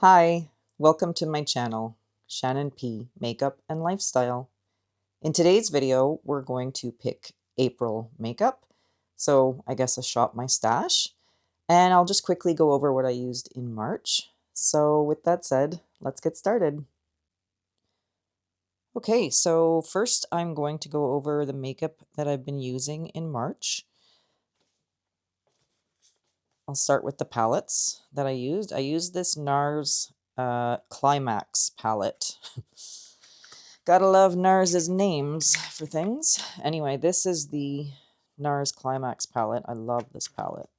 Hi, welcome to my channel, Shannon P. Makeup and Lifestyle. In today's video, we're going to pick April makeup. So I guess I shop my stash, and I'll just quickly go over what I used in March. So with that said, let's get started. Okay, so first I'm going to go over the makeup that I've been using in March. I'll start with the palettes that I used. I used this NARS Climax palette. Gotta love NARS's names for things. Anyway, this is the NARS Climax palette. I love this palette.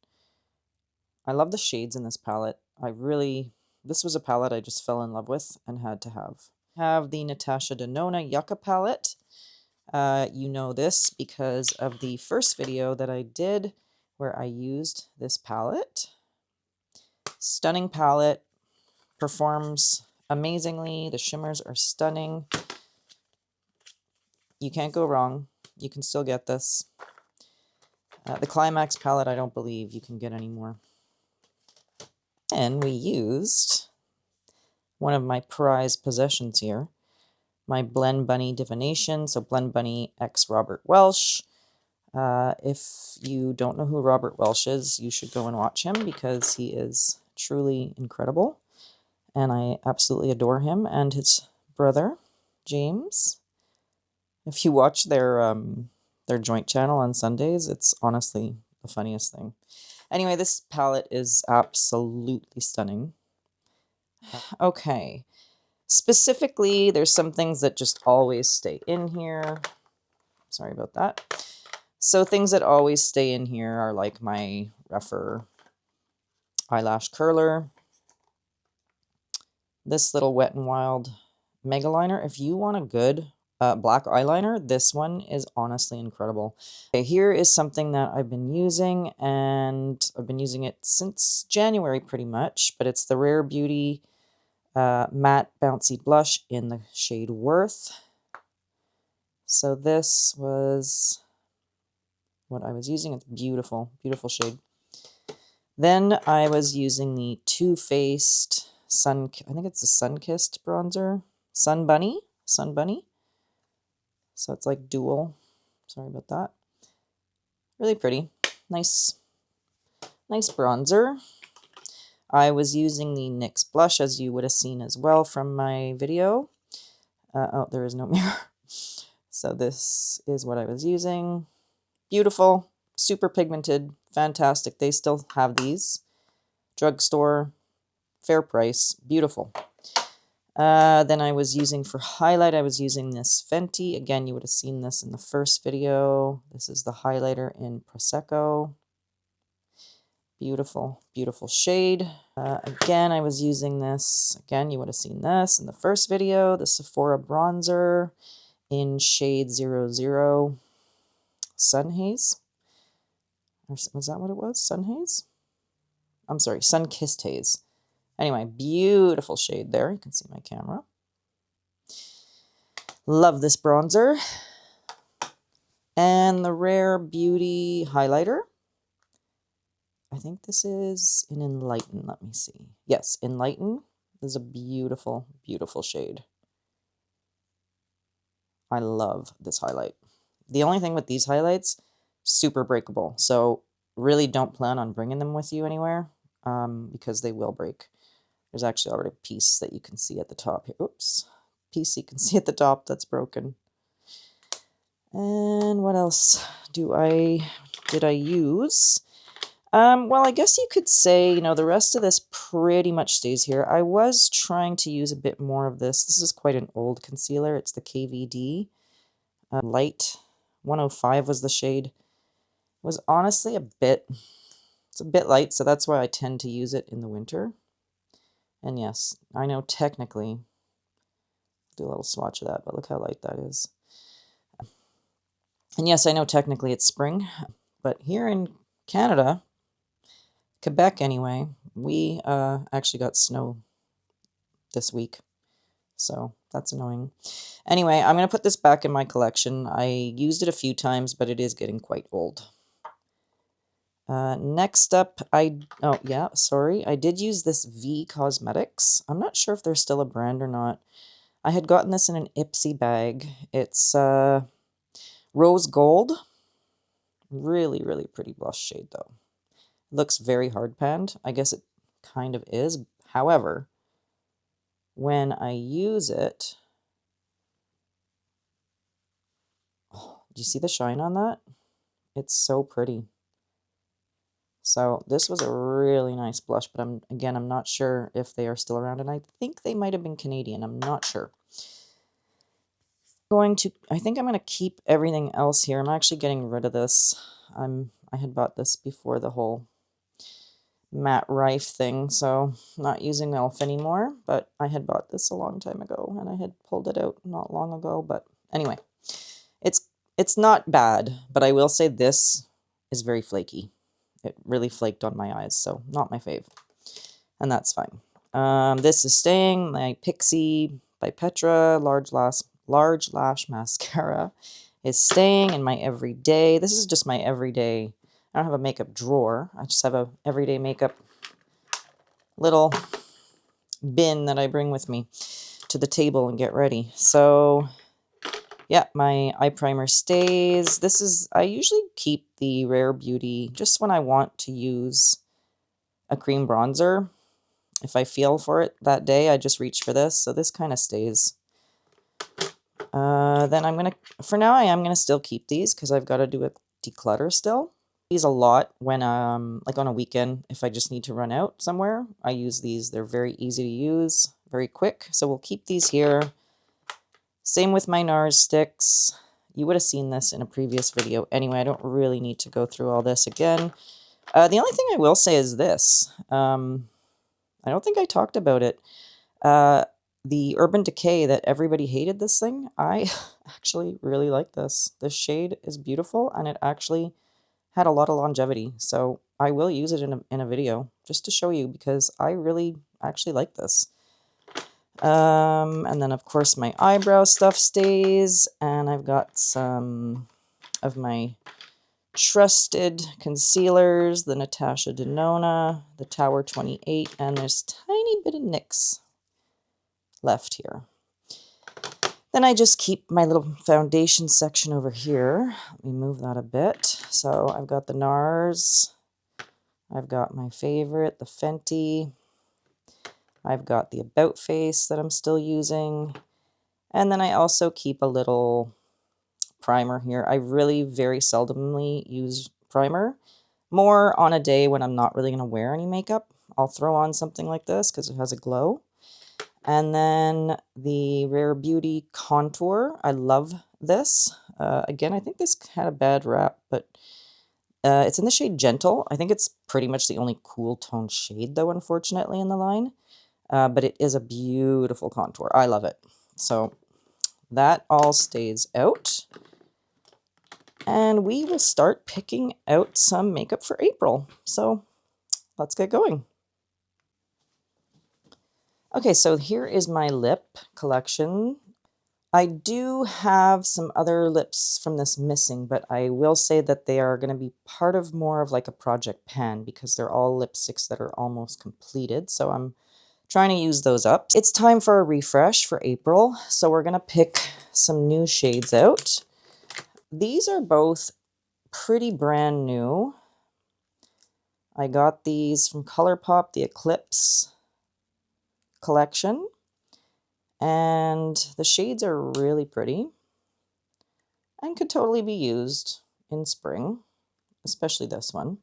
I love the shades in this palette. This was a palette I just fell in love with and had to have. I have the Natasha Denona Yucca palette. You know this because of the first video that I did where I used this palette. Stunning palette, performs amazingly. The shimmers are stunning. You can't go wrong. You can still get this. The Climax palette, I don't believe you can get anymore. And we used one of my prized possessions here, my Blend Bunny Divination, so Blend Bunny X Robert Welsh. If you don't know who Robert Welsh is, you should go and watch him because he is truly incredible. And I absolutely adore him and his brother, James. If you watch their joint channel on Sundays, it's honestly the funniest thing. Anyway, this palette is absolutely stunning. Okay. Specifically, there's some things that just always stay in here. Sorry about that. So things that always stay in here are like my Rephr eyelash curler, this little Wet n Wild Mega Liner. If you want a good black eyeliner, this one is honestly incredible. Okay, here is something that I've been using, and I've been using it since January pretty much, but it's the Rare Beauty Matte Bouncy Blush in the shade Worth. So this was what I was using. It's beautiful, beautiful shade. Then I was using the Too Faced I think it's the Sun-Kissed bronzer. Sun Bunny. So it's like dual. Sorry about that. Really pretty. Nice bronzer. I was using the NYX blush, as you would have seen as well from my video. Oh, there is no mirror. So this is what I was using. Beautiful, super pigmented, fantastic. They still have these. Drugstore, fair price, beautiful. Then I was using for highlight, I was using this Fenty. Again, you would have seen this in the first video. This is the highlighter in Prosecco. Beautiful, beautiful shade. Again, I was using this. Again, you would have seen this in the first video. The Sephora bronzer in shade 00 Sun Haze. Or was that what it was? Sun Haze? I'm sorry, Sun Kissed Haze. Anyway, beautiful shade there. You can see my camera. Love this bronzer. And the Rare Beauty highlighter. I think this is in Enlighten. Let me see. Yes, Enlighten. This is a beautiful, beautiful shade. I love this highlight. The only thing with these highlights, super breakable. So really don't plan on bringing them with you anywhere because they will break. There's actually already a piece that you can see at the top here. Oops. Piece you can see at the top that's broken. And what else did I use? Well, I guess you could say, the rest of this pretty much stays here. I was trying to use a bit more of this. This is quite an old concealer. It's the KVD Light 105 was the shade. It was honestly it's a bit light, so that's why I tend to use it in the winter. And yes, I know technically, do a little swatch of that, but look how light that is. And yes, I know technically it's spring, but here in Canada, Quebec anyway, we actually got snow this week, so that's annoying. Anyway, I'm going to put this back in my collection. I used it a few times, but it is getting quite old. Next up, I did use this V Cosmetics. I'm not sure if they're still a brand or not. I had gotten this in an Ipsy bag. It's rose gold. Really, really pretty blush shade though. Looks very hard panned. I guess it kind of is. However, when I use it, oh, do you see the shine on that? It's so pretty. So this was a really nice blush, but I'm not sure if they are still around, and I think they might have been Canadian. I'm not sure. I think I'm going to keep everything else here. I'm actually getting rid of this. I had bought this before the whole Matte Rife thing, so I'm not using e.l.f. anymore, but I had bought this a long time ago, and I had pulled it out not long ago, but anyway, it's not bad, but I will say this is very flaky. It really flaked on my eyes, so not my fave, and that's fine. This is staying, my Pixi by Petra Large Lash Mascara is staying in my everyday. This is just my everyday. I don't have a makeup drawer. I just have a everyday makeup little bin that I bring with me to the table and get ready. So yeah, my eye primer stays. I usually keep the Rare Beauty just when I want to use a cream bronzer. If I feel for it that day, I just reach for this. So this kind of stays. Then for now, I am gonna still keep these because I've got to do a declutter still. These a lot when like on a weekend, if I just need to run out somewhere, I use these. They're very easy to use, very quick. So we'll keep these here. Same with my NARS sticks. You would have seen this in a previous video. Anyway, I don't really need to go through all this again. The only thing I will say is this. I don't think I talked about it. The Urban Decay that everybody hated this thing, I actually really like this. This shade is beautiful, and it actually had a lot of longevity. So I will use it in a video just to show you because I really actually like this. And then, of course, my eyebrow stuff stays, and I've got some of my trusted concealers, the Natasha Denona, the Tower 28, and there's a tiny bit of NYX left here. Then I just keep my little foundation section over here. Let me move that a bit. So I've got the NARS. I've got my favorite, the Fenty. I've got the About Face that I'm still using. And then I also keep a little primer here. I really very seldomly use primer. More on a day when I'm not really going to wear any makeup. I'll throw on something like this because it has a glow. And then the Rare Beauty Contour. I love this. Again, I think this had a bad rap, but it's in the shade Gentle. I think it's pretty much the only cool tone shade, though, unfortunately, in the line. But it is a beautiful contour. I love it. So that all stays out. And we will start picking out some makeup for April. So let's get going. Okay, so here is my lip collection. I do have some other lips from this missing, but I will say that they are going to be part of more of like a project pan because they're all lipsticks that are almost completed. So I'm trying to use those up. It's time for a refresh for April. So we're going to pick some new shades out. These are both pretty brand new. I got these from ColourPop, the Eclipse collection. And the shades are really pretty and could totally be used in spring, especially this one.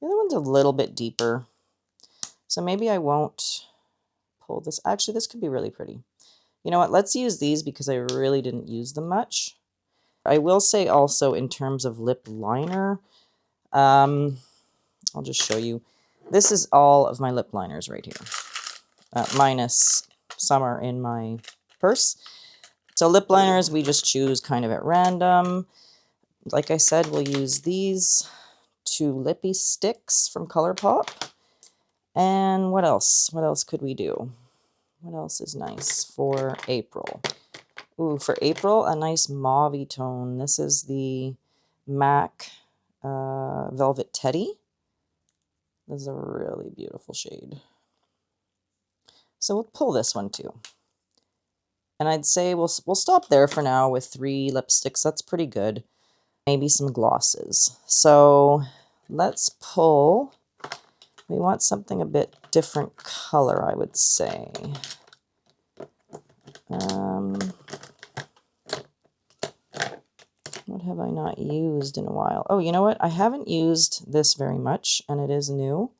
The other one's a little bit deeper, so maybe I won't pull this. Actually, this could be really pretty. You know what? Let's use these because I really didn't use them much. I will say also in terms of lip liner, I'll just show you. This is all of my lip liners right here, minus some are in my purse. So lip liners, we just choose kind of at random. Like I said, we'll use these two lippy sticks from ColourPop. And what else? What else could we do? What else is nice for April? Ooh, for April, a nice mauve tone. This is the MAC Velvet Teddy. This is a really beautiful shade. So we'll pull this one too. And I'd say we'll stop there for now with 3 lipsticks. That's pretty good. Maybe some glosses. So let's pull. We want something a bit different color, I would say. What have I not used in a while? Oh, you know what? I haven't used this very much, and it is new.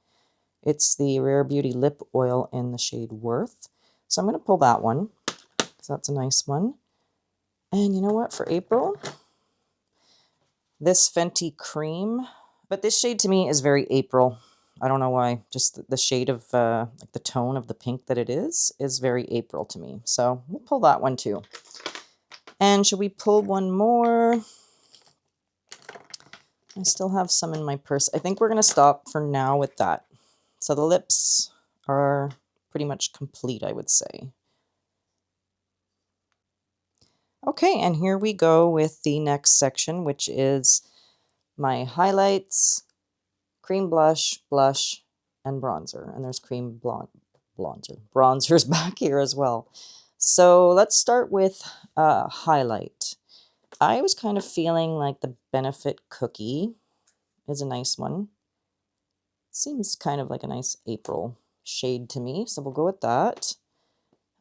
It's the Rare Beauty Lip Oil in the shade Worth. So I'm going to pull that one, because that's a nice one. And you know what? For April, this Fenty Cream. But this shade to me is very April. I don't know why. Just the shade of, like the tone of the pink that it is very April to me. So we'll pull that one too. And should we pull one more? I still have some in my purse. I think we're going to stop for now with that. So the lips are pretty much complete, I would say. Okay, and here we go with the next section, which is my highlights, cream blush, blush, and bronzer. And there's cream bronzers back here as well. So let's start with highlight. I was kind of feeling like the Benefit Cookie is a nice one. Seems kind of like a nice April shade to me, so we'll go with that.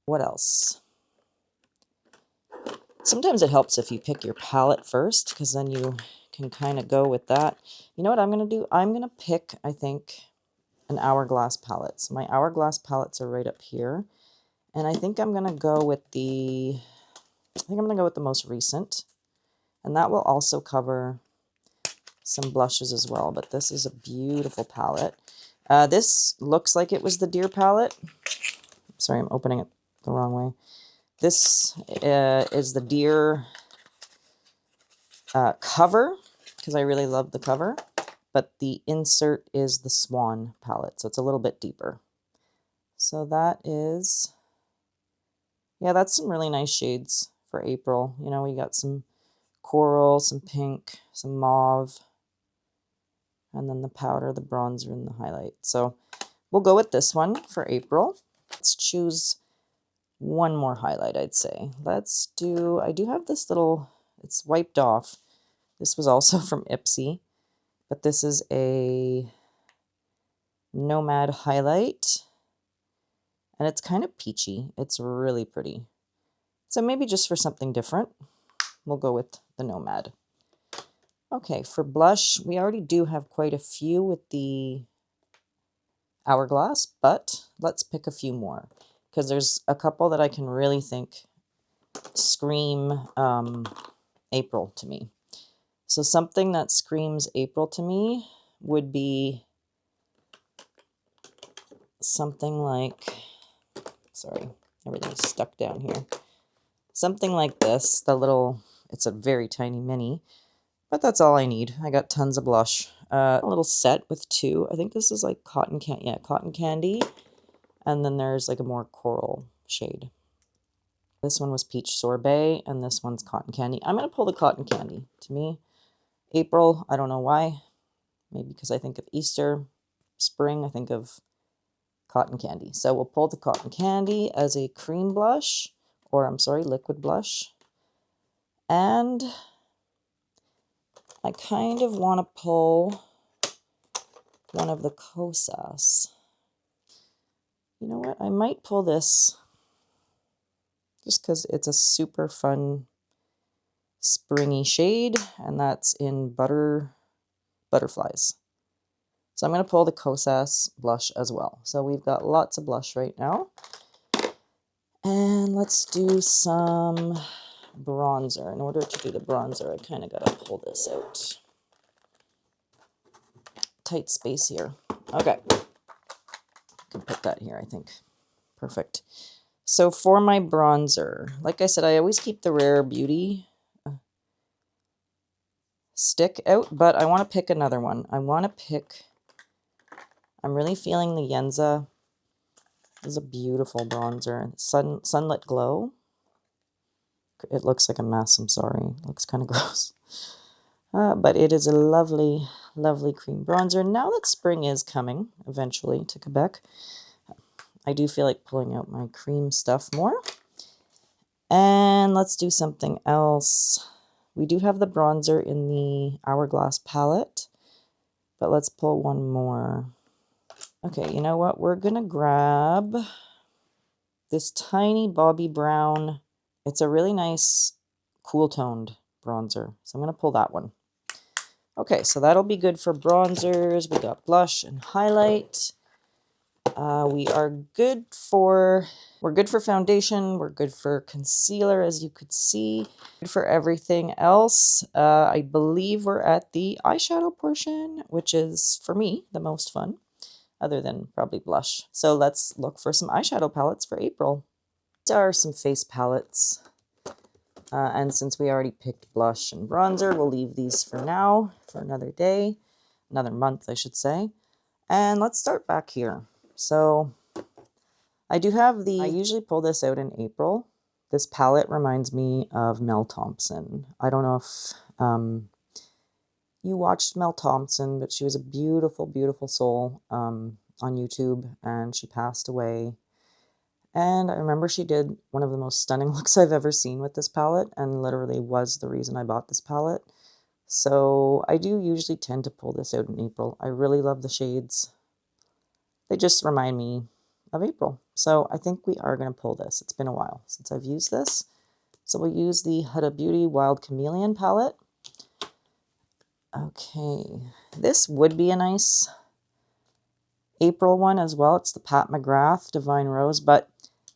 What else? Sometimes it helps if you pick your palette first, because then you can kind of go with that. You know what I'm going to do? I'm going to pick, I think, an Hourglass palette. So my Hourglass palettes are right up here. And I think I'm going to go with the most recent. And that will also cover some blushes as well. But this is a beautiful palette. This looks like it was the Deer palette. Sorry, I'm opening it the wrong way. This is the Deer cover, because I really love the cover. But the insert is the Swan palette, so it's a little bit deeper. So that is, yeah, that's some really nice shades for April. You know, we got some coral, some pink, some mauve, and then the powder, the bronzer, and the highlight. So we'll go with this one for April. Let's choose one more highlight, I'd say. Let's do, I do have this little, it's wiped off. This was also from Ipsy, but this is a Nomad highlight, and it's kind of peachy. It's really pretty. So maybe just for something different, we'll go with the Nomad. Okay, for blush, we already do have quite a few with the Hourglass, but let's pick a few more, because there's a couple that I can really think scream April to me. So something that screams April to me would be something like, sorry, everything's stuck down here. Something like this, it's a very tiny mini, but that's all I need. I got tons of blush. A little set with 2. I think this is like cotton candy. And then there's like a more coral shade. This one was peach sorbet, and this one's cotton candy. I'm going to pull the cotton candy. To me, April, I don't know why. Maybe because I think of Easter. Spring, I think of cotton candy. So we'll pull the cotton candy as a cream blush, or I'm sorry, liquid blush. And I kind of want to pull one of the Kosas. You know what? I might pull this just because it's a super fun springy shade, and that's in Butterflies. So I'm going to pull the Kosas blush as well. So we've got lots of blush right now. And let's do some bronzer. In order to do the bronzer, I kind of got to pull this out. Tight space here. Okay. I can put that here, I think. Perfect. So for my bronzer, like I said, I always keep the Rare Beauty stick out, but I want to pick another one. I'm really feeling the Yenza. This is a beautiful bronzer. Sunlit Glow. It looks like a mess, I'm sorry. It looks kind of gross. But it is a lovely, lovely cream bronzer. Now that spring is coming eventually to Quebec, I do feel like pulling out my cream stuff more. And let's do something else. We do have the bronzer in the Hourglass palette, but let's pull one more. Okay, you know what? We're going to grab this tiny Bobbi Brown. It's a really nice cool toned bronzer. So I'm going to pull that one. Okay, so that'll be good for bronzers. We got blush and highlight. We're good for foundation. We're good for concealer, as you could see. Good for everything else. I believe we're at the eyeshadow portion, which is, for me, the most fun, other than probably blush. So let's look for some eyeshadow palettes for April. These are some face palettes. And since we already picked blush and bronzer, we'll leave these for now, for another day, another month, I should say. And let's start back here. So I usually pull this out in April. This palette reminds me of Mel Thompson. I don't know if you watched Mel Thompson, but she was a beautiful, beautiful soul on YouTube, and she passed away. And I remember she did one of the most stunning looks I've ever seen with this palette, and literally was the reason I bought this palette. So I do usually tend to pull this out in April. I really love the shades. They just remind me of April. So I think we are going to pull this. It's been a while since I've used this. So we'll use the Huda Beauty Wild Chameleon palette. Okay, this would be a nice April one as well. It's the Pat McGrath Divine Rose, but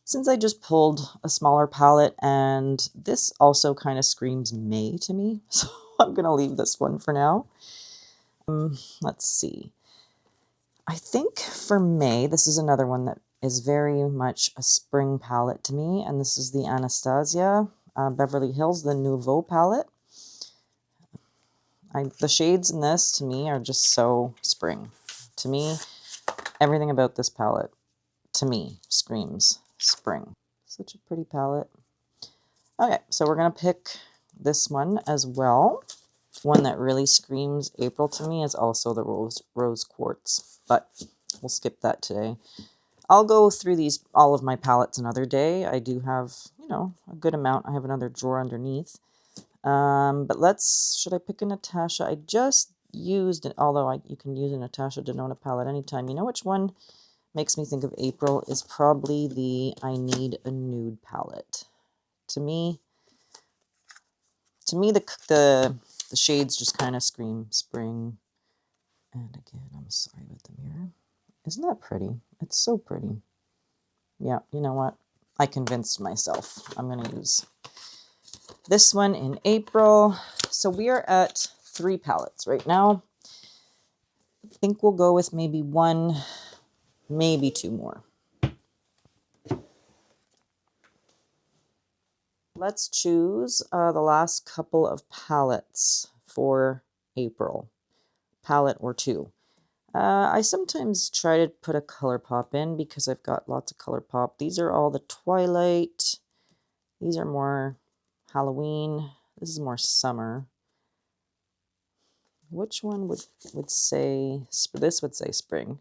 since I just pulled a smaller palette, and this also kind of screams May to me, so I'm going to leave this one for now. Let's see. I think for May, this is another one that is very much a spring palette to me, and this is the Anastasia Beverly Hills, the Nouveau palette. The shades in this, to me, are just so spring. To me, everything about this palette, to me, screams spring. Such a pretty palette. Okay, so we're going to pick this one as well. One that really screams April to me is also the Rose Quartz, but we'll skip that today. I'll go through all of my palettes another day. I do have, a good amount. I have another drawer underneath. But should I pick a Natasha? I just used it, although you can use a Natasha Denona palette anytime. You know which one makes me think of April is probably the I Need a Nude palette. To me, the shades just kind of scream spring. And again, I'm sorry about the mirror. Isn't that pretty? It's so pretty. Yeah, you know what? I convinced myself. I'm going to use this one in April. So we are at 3 palettes right now. I think we'll go with maybe 1, maybe 2 more. Let's choose the last couple of palettes for April. Palette or 2. I sometimes try to put a ColourPop in because I've got lots of ColourPop. These are all the Twilight. These are more Halloween. This is more summer. Which one would say, this would say spring,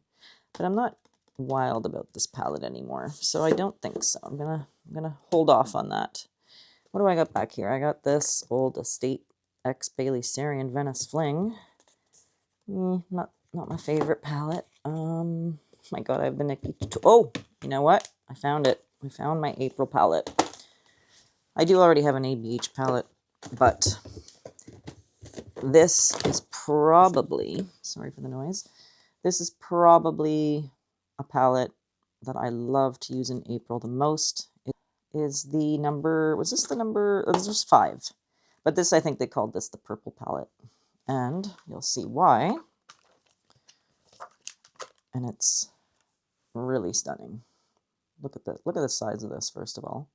but I'm not wild about this palette anymore, so I don't think so. I'm gonna hold off on that. What do I got back here? I got this old Estate X Bailey Sarian Venice Fling. Not my favorite palette. My God, I have the Nikki. Oh, you know what? I found it. I found my April palette. I do already have an ABH palette, but this is probably, sorry for the noise, this is probably a palette that I love to use in April the most. It is the number, was this the number, oh, this was 5. But this, I think they called this the purple palette. And you'll see why. And it's really stunning. Look at the size of this, first of all.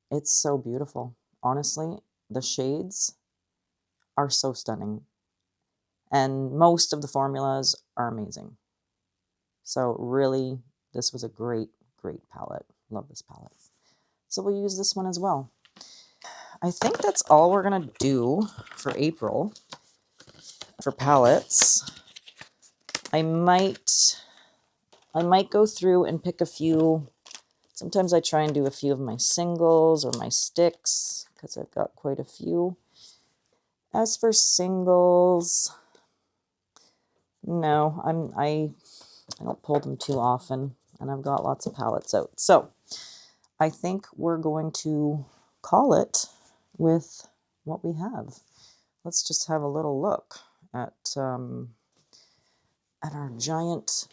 It's so beautiful. Honestly, the shades are so stunning. And most of the formulas are amazing. So really, this was a great, great palette. Love this palette. So we'll use this one as well. I think that's all we're going to do for April for palettes. I might go through and pick a few. Sometimes I try and do a few of my singles or my sticks because I've got quite a few. As for singles, no, I don't pull them too often, and I've got lots of palettes out. So I think we're going to call it with what we have. Let's just have a little look at our giant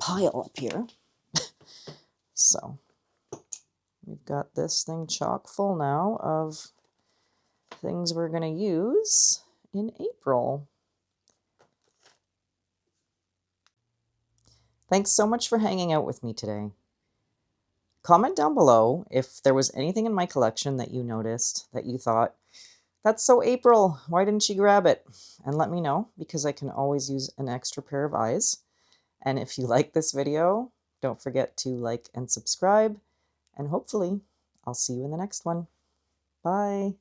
pile up here. So we've got this thing chock full now of things we're going to use in April. Thanks so much for hanging out with me today. Comment down below if there was anything in my collection that you noticed that you thought, that's so April, why didn't she grab it? And let me know, because I can always use an extra pair of eyes. And if you like this video, don't forget to like and subscribe, and hopefully I'll see you in the next one. Bye.